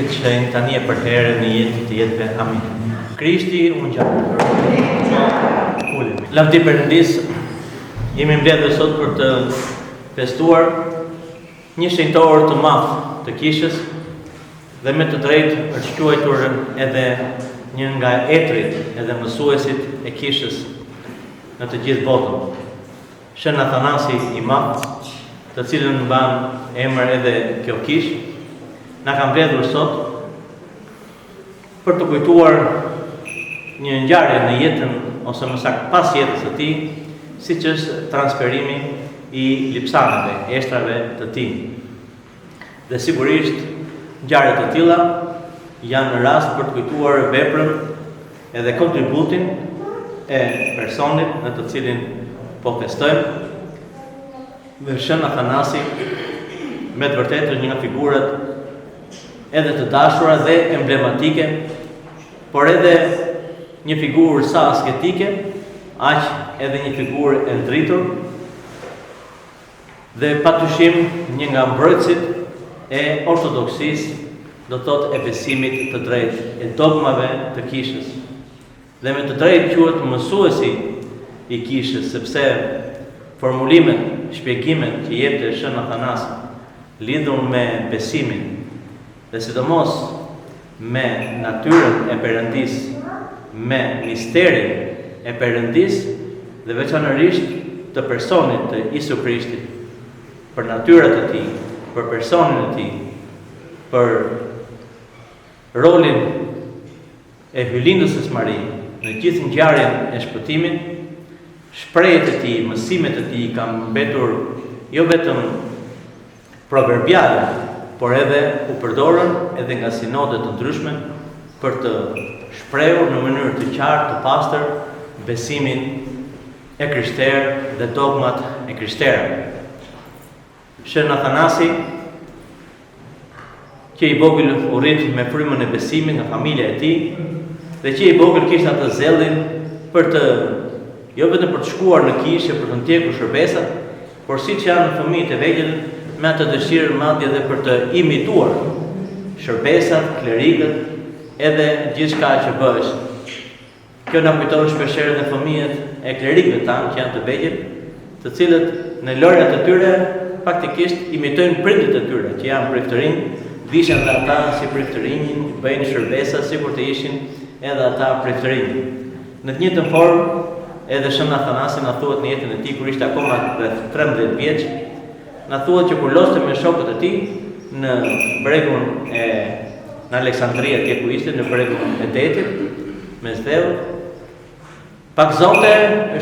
Krishtit që tani e për herë në jetë të jetëve. Amin. Krishti unë gjatë. Lavdi Perëndis, jemi mbledhur sot për të festuar një shenjtor të madh të kishës dhe me të drejtë është quajtur edhe një nga etrit edhe mësuesit e kishës në të gjithë botën. Shën Athanasi i Madh, të cilën mban emër edhe kjo kishë, na ka mbledhur sot për të kujtuar një ngjarje në jetën ose më saktë pas jetës së tij, siç është transferimi i lipsanave, eshtrave të tij. Dhe sigurisht ngjarje të tilla janë në rast për të kujtuar veprën edhe kontributin e personit në të cilin po festojmë. Dhe Shën Athanasi me të vërtetë është një nga figurat edhe të dashura dhe emblematike, por edhe një figurë sa asketike, aq edhe një figurë e ndritur dhe patyshim një nga mbrojtësit e ortodoksisë, do të thotë e besimit të drejtë, e dogmave të kishës. Dhe me të drejtë quhet mësuesi i kishës, sepse formulimet, shpjegimet që jepte Shën Athanasi lidhur me besimin dhe sidomos me natyrën e Perëndis, me misterin e Perëndis dhe veçanërisht të personit të Isu Krishtit, për natyrat e tij, për personin e tij, për rolin e hyjlindës së Mari në gjithë ngjarjen e shpëtimit. Shprehjet e tij, mësimet e tij kanë mbetur jo vetëm proverbiale, por edhe u përdorën edhe nga sinode të ndryshme për të shprehur në mënyrë të qartë, të pastër besimin e krishterë dhe dogmat e krishterë. Shën Athanasi, që i vogël u rrit me frymën e besimit nga familja e tij, dhe që i vogël kishte atë zellin për të jo vetëm për të shkuar në kishë për të ndjekur shërbesat, por siç janë fëmijët e vegjël me atë dëshirë madje edhe për të imituar shërbesat, klerikët edhe gjithçka që bëhesh. Kjo na kujton shpeshherë edhe fëmijët e klerikëve tanë që janë të vegjël, të cilët në lojrat e tyre faktikisht imitojnë prindit e tyre që janë priftërinj, vishen dhe ata si priftërinjin, bëjnë shërbesa sikur të ishin edhe ata priftërinj. Në të njëjtën formë edhe Shën Athanasi na thuhet në jetën e tij kur ishte akoma rreth 13 vjeç, na thuhet që kur loste me shokët e tij në bregun në Aleksandria, atje ku ishte në bregun e detit me Zeu, pakzonte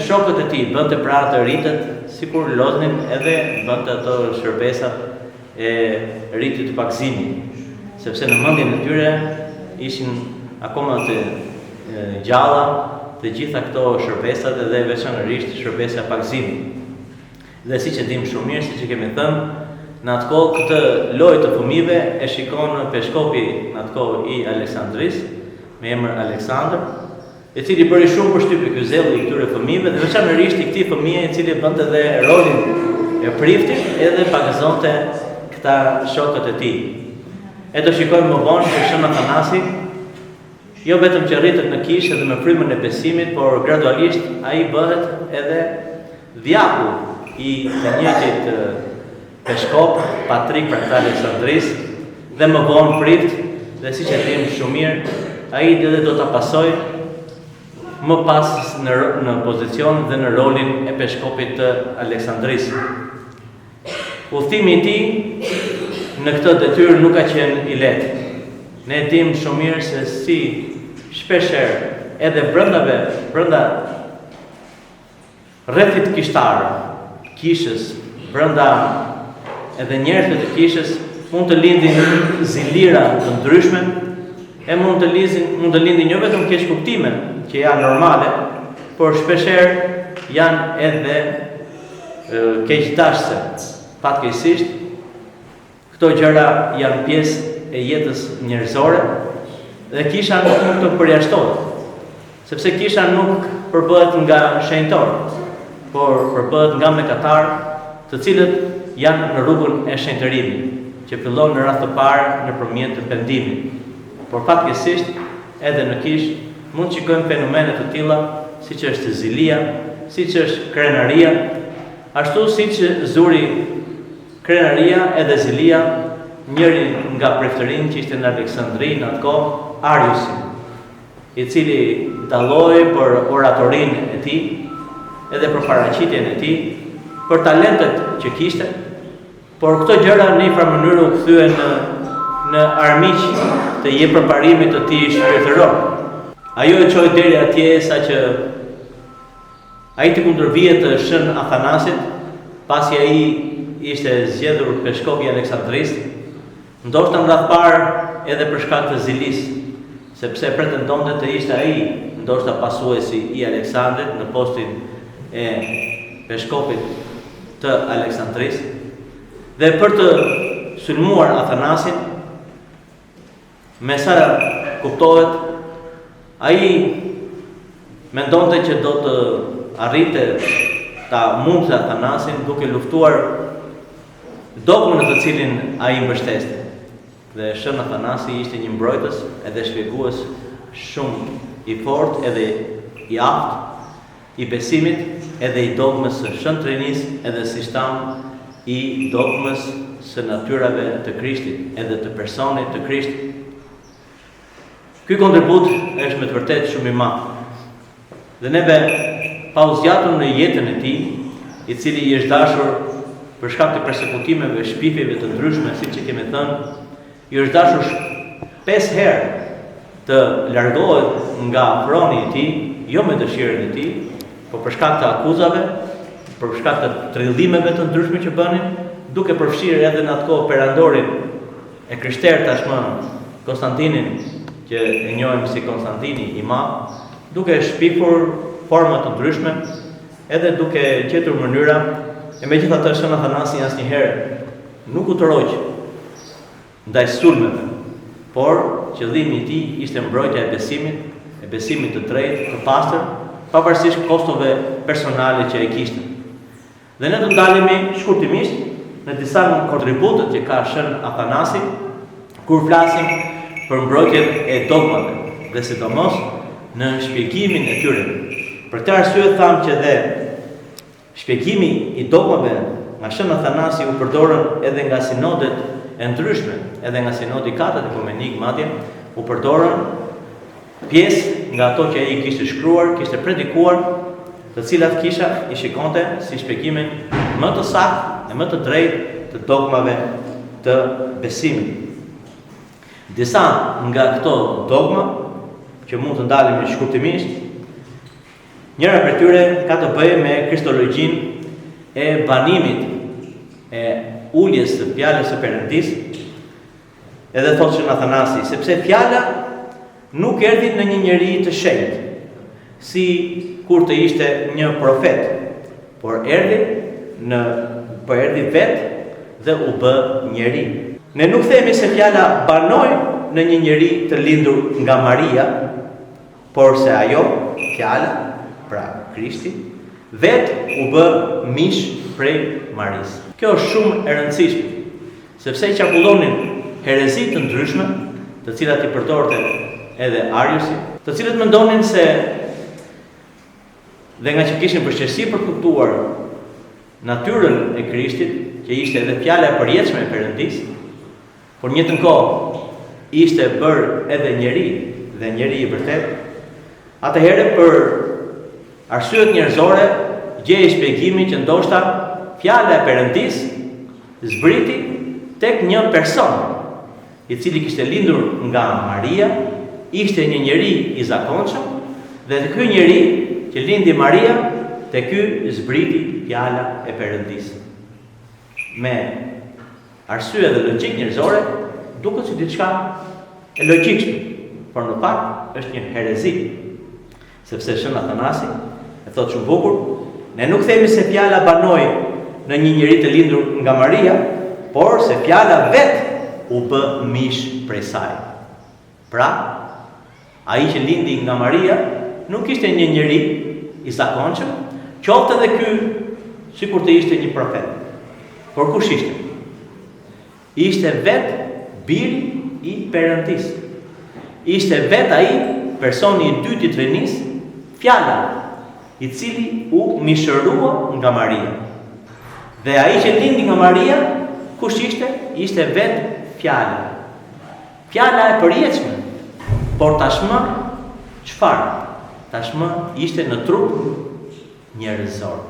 shokët e tij, bënte pra të rritet sikur loznin edhe bënte ato shërbesat e rritit të pakzimit, sepse në mendjen e tyre ishin akoma të gjalla të gjitha këto shërbesat edhe veçanërisht shërbesa pakzimit. Dhe siç e dim shumë mirë, siç e kemi thënë, në atë kohë këtë lojë të fëmijëve e shikon peshkopi në atë kohë i Aleksandris, me emër Aleksandër, i cili bëri shumë përshtypje ky zelli i këtyre fëmijëve dhe veçanërisht i këtij fëmije i cili bënte edhe rolin e priftit edhe pagëzonte këta shokët e tij. E do shikojmë më vonë që Shën Athanasi jo vetëm që rritet në kishë dhe me frymën e besimit, por gradualisht ai bëhet edhe djaku i të njëjtit peshkop, Patrik pra të Aleksandris, dhe më vonë prift, dhe siç e dim shumë mirë, ai edhe do ta pasojë më pas në pozicion dhe në rolin e peshkopit të Aleksandris. Udhëtimi i tij në këtë detyrë nuk ka qenë i lehtë. Ne dim shumë mirë se si shpeshherë edhe brenda rrethit kishtar, kishës, brenda edhe njerëzve të kishës mund të lindin zilira të ndryshme, e mund të lindin jo vetëm keq kuptime që janë normale, por shpeshherë janë edhe keqdashse. Fatkeqësisht këto gjëra janë pjesë e jetës njerëzore dhe kisha nuk të përjashtohet, sepse kisha nuk përbëhet nga shenjtor, por përbëhet nga mëkatar, të cilët janë në rrugën e shenjtërimit, që fillon në rast të parë nëpërmjet të pendimit. Por fatkeqësisht edhe në kish mund të shikojmë fenomene të tilla, siç është zilia, siç është krenaria, ashtu siç zuri krenaria edhe zilia njëri nga preftërinë që ishte në Aleksandri në atë kohë, Ariusi, i cili dalloi për oratorinë e tij, edhe për paraqitjen e tij, për talentet që kishte, por këto gjëra në një farë mënyrë u kthyen në armiq të jepërparimit të tij shpirtëror. Ajo e çoi deri atje saqë ai të kundërvihet të shën Athanasit, pasi ai ishte zgjedhur peshkopi i Aleksandrisë, ndoshta rreth parë edhe për shkak të zilis, sepse pretendonte të ishte ai ndoshta pasuesi i Aleksandrit në postin e peshkopit të Aleksandrisë, dhe për të sulmuar Athanasin, me sa kuptohet, ai mendonte që do të arrite ta mundte Athanasin duke luftuar dogmën të cilin ai mbështeste. Dhe shën Athanasi ishte një mbrojtës edhe shpjegues shumë i fortë edhe i aftë i besimit edhe i dogmës së Shën Trinisë edhe si shtam i dogmës së natyrave të Krishtit edhe të personit të Krishtit. Ky kontribut është me të vërtetë shumë i madh. Dhe neve pa u zgjatur në jetën e tij, i cili i është dashur për shkak të persekutimeve, shpifjeve të ndryshme, siç e kemi thënë, i është dashur 5 herë të largohet nga froni i tij, jo me dëshirën e tij, por për shkak të akuzave, për shkak të trillimeve të ndryshme që bënin, duke përfshirë edhe në atë kohë perandorin e krishterë tashmë Konstantinin, që e njohim si Konstantini i Madh, duke shpifur forma të ndryshme, edhe duke gjetur mënyra, e megjithatë shën Athanasi asnjëherë nuk u tërhoq ndaj sulmeve, por qëllimi i tij ishte mbrojtja e besimit të drejtë, të pastër, pavarësisht kostove personale që ai kishte. Dhe ne do të ndalemi shkurtimisht në disa kontributet që ka shën Athanasi kur flasim për mbrojtjen e dogmave dhe sidomos në shpjegimin e tyre. Për këtë arsye tham që dhe shpjegimi i dogmave nga shën Athanasi u përdorën edhe nga sinodet e ndryshme, edhe nga sinodi katët ekumenik madje, u përdorën pjesë nga ato që ai kishte shkruar, kishte predikuar, të cilat kisha i shikonte si shpjegimin më të saktë e më të drejtë të dogmave të besimit. Disa nga këto dogma, që mund të ndalemi shkurtimisht, njëra prej tyre ka të bëjë me kristologjinë e banimit e uljes së fjalës së Perëndis, edhe thotë shën Athanasi, sepse fjala nuk erdhi në një njeri të shenjtë, si kur të ishte një profet, por erdhi vetë dhe u bë njeri. Ne nuk themi se fjala banoi në një njeri të lindur nga Maria, por se ajo, fjala, pra Krishti, vetë u bë mish prej Marisë. Kjo është shumë e rëndësishme, sepse i çarkullonin herezi të ndryshme, të cilat i përdorte edhe Ariusi, të cilët mendonin se dhe nga që kishin përshqesi për kuptuar natyrën e Krishtit, që ishte edhe fjala e përjetshme e Perëndis, por në njëjtën kohë ishte bërë edhe njeri dhe njeri i vërtet, atëherë për arsyet njerëzore gjej shpjegimin që ndoshta fjala e Perëndis zbriti tek një person, i cili kishte lindur nga Maria, ishte një njeri i zakonshëm, dhe ky njeri që lindi Maria, te ky zbriti fjala e Perëndis. Me arsye dhe logjik njerëzore, duket si diçka e logjikshme, por në fakt është një herezi, sepse shën Athanasi e thotë shumë bukur, ne nuk themi se fjala banoi në një njeri të lindur nga Maria, por se fjala vetë u bë mish prej saj. Pra, ai që lindi nga Maria nuk ishte një njeri i zakonshëm, qoftë edhe ky sikur të ishte një profet. Por kush ishte? ishte vetë biri i Perëndis. Ishte vetë ai personi i dytë i Trinisë, Fjala, i cili u mishërua nga Maria. Dhe ai që lindi nga Maria, kush ishte? Ishte vetë Fjala. Fjala e përjetshme. Por tashmë çfarë? Tashmë ishte në trup njerëzor.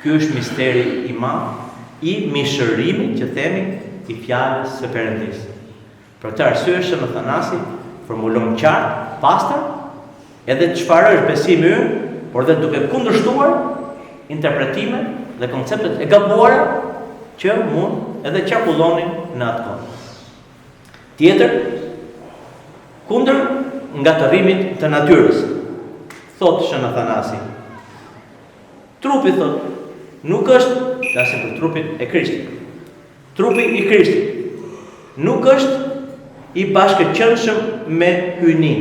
Ky është misteri i madh i mishërimit që themi i Fjalës së Perëndis. Për të arsye Shën Athanasi formulon qartë, pastër, edhe çfarë është besimi ynë, por dhe duke kundërshtuar interpretimet dhe konceptet e gabuara që mund edhe qarkullonin në atë kohë. Tjetër, kundër ngatërimit të natyrës, thot Shën Athanasi. Trupi, thot, nuk është, flasim për trupin e Krishtit. Trupi i Krishtit nuk është i bashkëqëndshëm me hyjnin,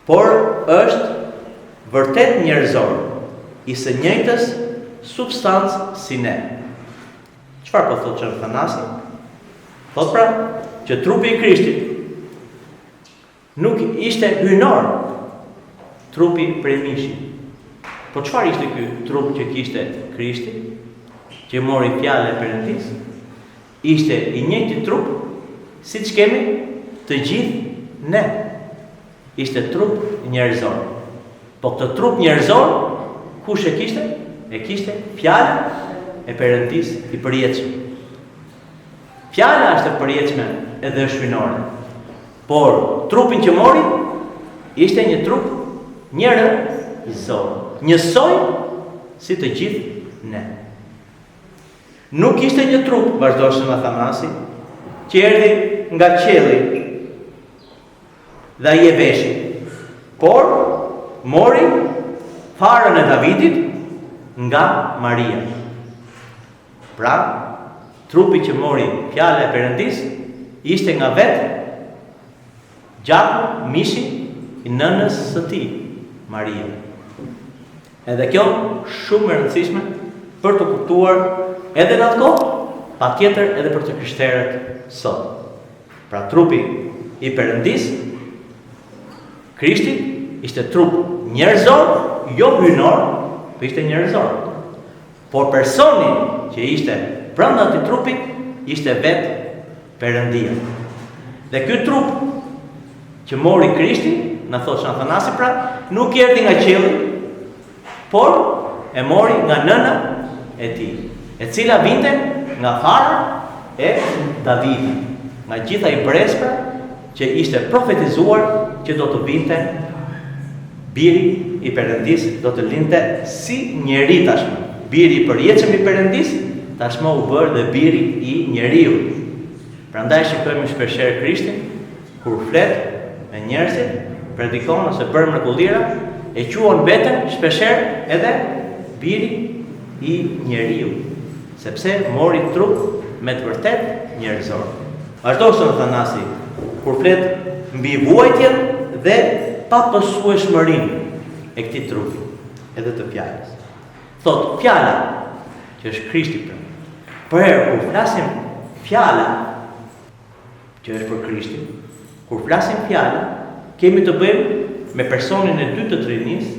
por është vërtet njerëzor, i së njëjtës substancë si ne. Çfarë po thot Shën Athanasi? Thot pra që trupi i Krishtit nuk ishte hyjnor, trupi prej mishit. Po çfarë ishte ky trup që kishte Krishti, që mori fjalën e Perëndis? Ishte i njëjti trup siç kemi të gjithë ne. Ishte trup njerëzor. Po këtë trup njerëzor, kush e kishte? E kishte fjalën e Perëndis i përjetshëm. Fjala është e përjetshme edhe është hyjnore. Por trupin që mori ishte një trup njerëzor. Njësoj si të gjithë ne. Nuk ishte një trup, vazhdo Shën Athanasi, që erdhi nga qielli dhe ai e veshi, por mori farën e Davidit nga Maria. Pra, trupi që mori fjalën e Perëndis ishte nga vetë gjaku, mishi i nënës së tij, Maria. Edhe kjo shumë e rëndësishme për të kuptuar edhe në atë kohë, patjetër edhe për të krishterët sot. Pra trupi i Perëndis, Krishti, ishte trup njerëzor, jo hyjnor, por ishte njerëzor. Por personi që ishte brenda atij trupi ishte vetë Perëndia. Dhe ky trup që mori Krishti, na thot Shën Athanasi, pra nuk erdhi nga qielli, por e mori nga nëna e tij, e cila vinte nga fara e Davidit, nga gjitha i brespra që ishte profetizuar që do të vinte biri i Perëndis, do të linte si njeri tashmë. Biri i përjetshëm i Perëndis tashmë u bërë dhe biri i njeriu. Prandaj shikojmë shpeshherë Krishtin kur flet me njerëzit, predikon ose bën mrekullira, e quan veten shpeshherë edhe biri i njeriu, sepse mori trup me të vërtet njerëzor. Vazhdo Shën Athanasi kur flet mbi vuajtjen dhe papësueshmërinë e këtij trupi, edhe të fjalës. Thot fjala, që është Krishti për herë kur flasim fjala, që është për Krishtin, kur flasim fjala, kemi të bëjmë me personin e dytë të Trinisë,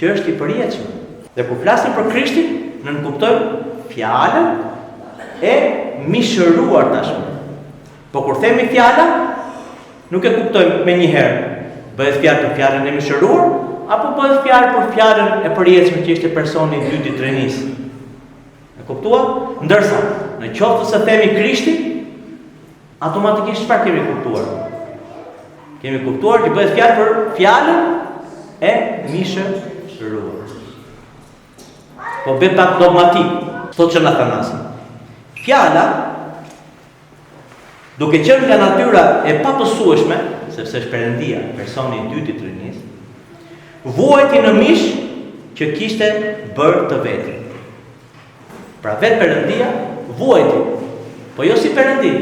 që është i përjetshëm. Dhe kur flasim për Krishtin, ne kuptojmë fjalën e mishëruar tashmë. Po kur themi fjala, nuk e kuptojmë menjëherë. Bëhet fjalë për fjalën e mishëruar, apo bëhet fjalë për fjalën e përjetshme që ishte personi i dytë i Trinisë. E kuptuat? Ndërsa, në qoftë se themi Krishti, automatikisht çfarë kemi kuptuar? Kemi kuptuar që bëhet fjalë për fjalën e mishëruar. Po bëhet pak dogmatik, thotë Shën Athanasi. Fjala, duke qenë nga natyra e papësueshme, sepse është Perëndia, personi i dytë i Trinisë, vuajti në mish që kishte bërë të vetë. Pra vetë Perëndia vuajti, po jo si Perëndi,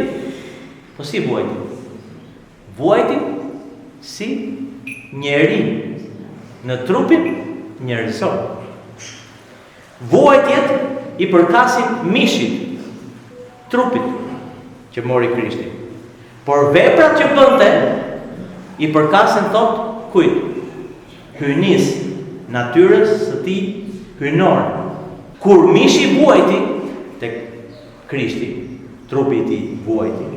po si vuajti? Vuajti si njeri në trupin njerëzor. Vuajtjet i përkasin mishit, trupit. që mori Krishti. Por veprat që bënte i përkasin thot kujt? Hyjnis natyrës së tij hyjnore. Kur mishi vuajti tek Krishti, trupi i tij vuajti.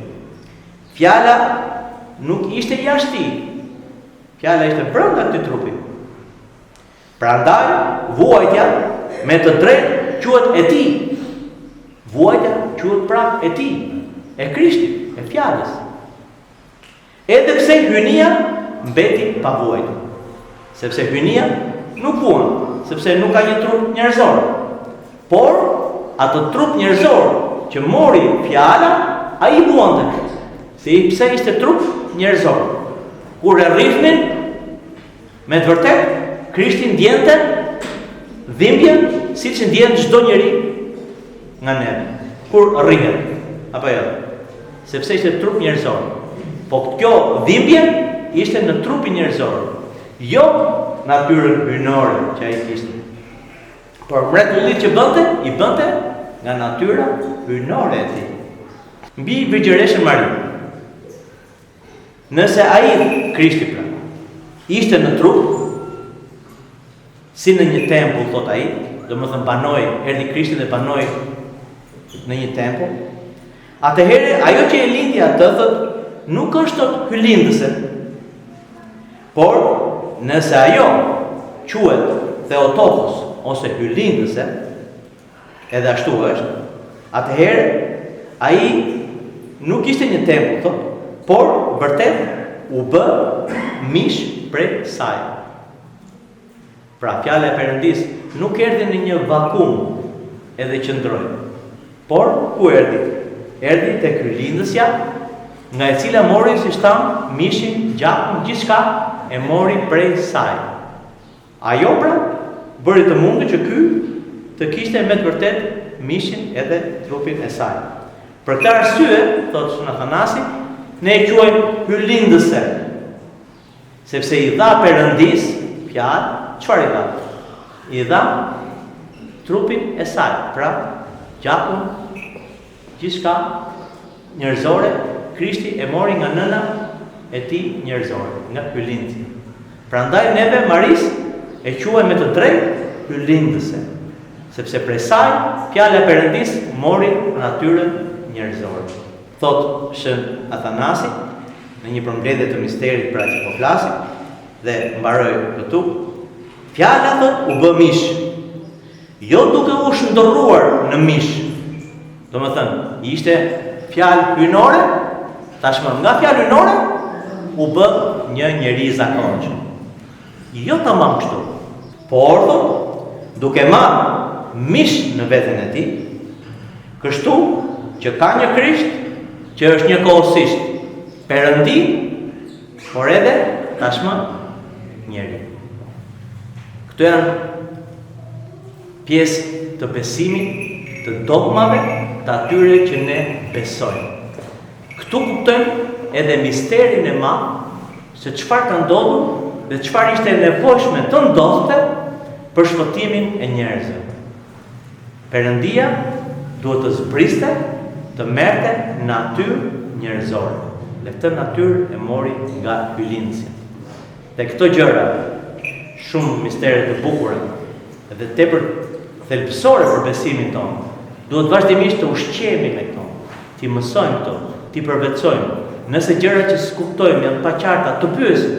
Fjala nuk ishte jashtë tij. Fjala ishte brenda këtij trupi. Prandaj vuajtja me të drejtë quhet e tij. Vuajtja quhet pra e tij, e Krishtit, e fjalës. Edhe pse hyjnia mbeti pa vuajtur. Sepse hyjnia nuk vuan, sepse nuk ka një trup njerëzor. Por atë trup njerëzor që mori fjala, ai vuante. Sepse ishte trup njerëzor. Kur e rrifnin, me të vërtet, Krishti ndjente dhimbjen siç ndjen çdo njeri nga ne. Kur rrihet, apo jo? Sepse ishte trup njerëzor. Po kjo dhimbje ishte në trupin njerëzor, jo natyrën hyjnore që ai kishte. Por mrekullit që bënte, i bënte nga natyra hyjnore e tij. Mbi Virgjëreshën Mari. Nëse ai Krishti pra ishte në trup, si në një tempull thot ai, domethënë banoi, erdhi Krishti dhe banoi në një tempull, atëherë ajo që e lindi atë thot nuk është tot hylindëse, por nëse ajo quhet Theotokos ose hylindëse, edhe ashtu është, atëherë ai nuk ishte një tempull, thot, por vërtet u bë mish prej saj. Pra fjala e Perëndis nuk erdhi në një vakum edhe qëndroi, por ku erdhi? Erdhi tek hylindësja, nga e cila mori si shtam, mishin, gjakun, gjithçka e mori prej saj. Ajo pra bëri të mundur që ky të kishte me të vërtet mishin edhe trupin e saj. Për këtë arsye, thot Shën Athanasi, ne e quajmë hylindëse, sepse i dha Perëndis fjalë, çfarë i dha? I dha trupin e saj, pra gjakun, gjithçka njerëzore. Krishti e mori nga nëna e tij njerëzore, nga hylindësi. Prandaj neve Maris e quajmë me të drejtë hylindëse, sepse prej saj fjala e Perëndis mori natyrën njerëzore. Thot Shën Athanasi në një përmbledhje të misterit pra që po flasim, dhe mbaroi këtu, fjala thot u bë mish, jo duke u shndërruar në mish. Domethënë, ishte fjalë hyjnore, tashmë nga fjalë hyjnore u bë një njeri zakonshëm. Jo tamam kështu, por thot, duke marrë mish në veten e tij, kështu që ka një Krisht që është një kohësisht Perëndi, por edhe tashmë njeri. Këto janë pjesë të besimit, të dogmave, të atyre që ne besojmë. Këtu kuptojmë edhe misterin e madh se çfarë ka ndodhur dhe çfarë ishte nevojshme të ndodhte për shpëtimin e njerëzve. Perëndia duhet të zbriste, të merrte natyrë njerëzore. Dhe këtë natyrë e mori nga hylindësia. Dhe këto gjëra, shumë mistere të bukura dhe tepër thelbësore për besimin tonë, duhet vazhdimisht të ushqemi me këto, ti mësojmë këto, ti përvetsojmë. Nëse gjëra që s'kuptojmë janë pa qarta, të pyesim.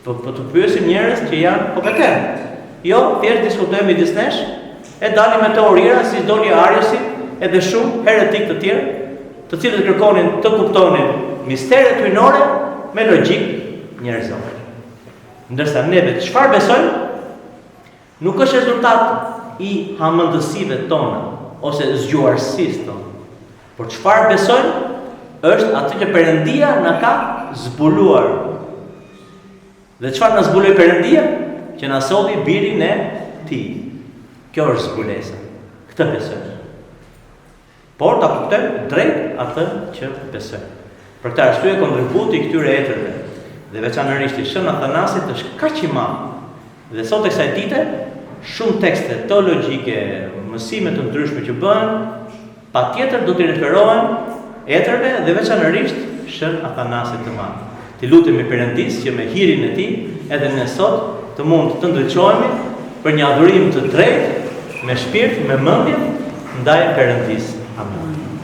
Po të pyesim njerëz që janë kompetent. Jo, thjesht diskutojmë midis nesh, e dalim me teorira si doli Ariusi, edhe shumë heretik të tjerë, të cilët kërkonin të kuptonin misteret hyjnore me logjik njerëzore. Ndërsa neve çfarë besojmë nuk është rezultat i hamendësive tona ose zgjuarësisë tonë. Por çfarë besojmë është atë që Perëndia na ka zbuluar. Dhe çfarë na zbuloi Perëndia? Që na solli birin e Tij. Kjo është zbulesa. Këtë besojmë. Por ta kuptojmë drejt atë që besojmë. Për këtë arsye kontributi i këtyre etërve dhe veçanërisht i Shën Athanasit është kaq i madh. Dhe sot e kësaj dite shumë tekste teologjike, mësime të ndryshme që bëhen, patjetër do t'i referohen etërve dhe veçanërisht Shën Athanasit të Madh. Ti lutemi Perëndis që me hirin e tij edhe ne sot të mund të ndriçohemi për një adhurim të drejtë, me shpirt, me mendje ndaj Perëndis. Amen.